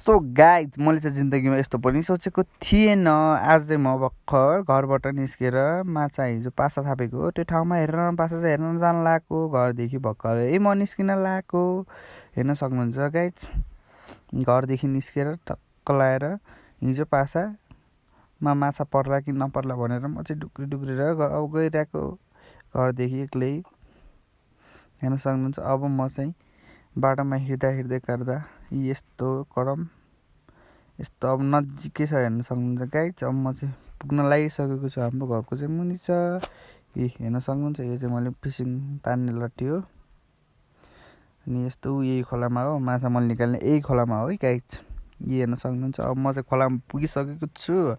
So guys मैले चाहिँ जिन्दगीमा यस्तो पनि सोचेको थिएन। आज चाहिँ म भर्खर घरबाट निस्केर माछा हिजो पासा थापेको त्यो ठाउँमा हेरेर पासा चाहिँ हेर्न जान लागेको। घरदेखि भर्खरै म निस्किन लागेको हेर्न सक्नुहुन्छ गाइज। घरदेखि निस्केर टक्क लाएर हिजो पासामा माछा पर्ला कि नपर्ला भनेर म चाहिँ डुक्री डुक्रेर गइरहेको घरदेखि एक्लै हेर्न सक्नुहुन्छ। अब म चाहिँ बाटोमा हिँड्दै गर्दा यस्तो करम यस्तो अब नजिकै छ हेर्न सक्नुहुन्छ गाइज। अब म चाहिँ पुग्न लागिसकेको छु। हाम्रो घरको चाहिँ मुनि छ हेर्न सक्नुहुन्छ। यो चाहिँ मैले फिसिङ तान्ने लट्ठी हो अनि यस्तो यही खोलामा हो माछा मैले निकाल्ने यही खोलामा हो है गाइज। हेर्न सक्नुहुन्छ। अब म चाहिँ खोलामा पुगिसकेको छु।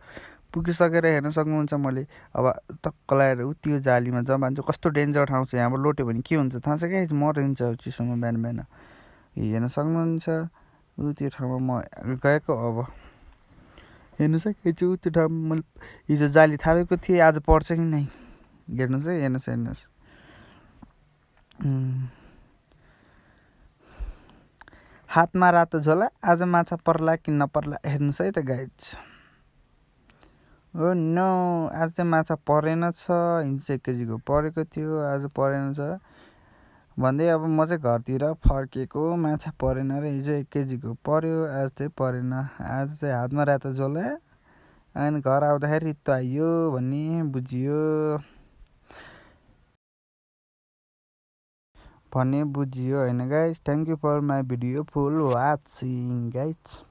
पुगिसकेर हेर्न सक्नुहुन्छ मैले अब टक्क लगाएर त्यो जालीमा जमान्छु। कस्तो डेन्जर ठाउँ छ। यहाँबाट लोट्यो भने के हुन्छ थाहा छ गाइज, मरिन्छ चिसोमा बिहान बिहान। हेर्न सक्नुहुन्छ त्यो ठाउँमा म गएको। अब हेर्नुहोस् है त्यो ठाउँमा मैले हिजो जाली थापेको थिएँ, आज पर्छ कि नै हेर्नुहोस् है। हेर्नुहोस् हातमा रातो झोला, आज माछा पर्ला कि नपर्ला हेर्नुहोस् है त गाइज। ओ नो, आज चाहिँ माछा परेन छ। हिजो चाहिँ 1 केजीको परेको थियो, आज परेन छ भन्दै अब म चाहिँ घरतिर फर्केको। माछा परेन र हिजो 1 केजीको पर्यो, आज चाहिँ परेन। आज चाहिँ हातमा रातो झोला अनि घर आउँदाखेरि रित्तो आइयो भन्ने बुझियो होइन guys. Thank you for my video full watching guys.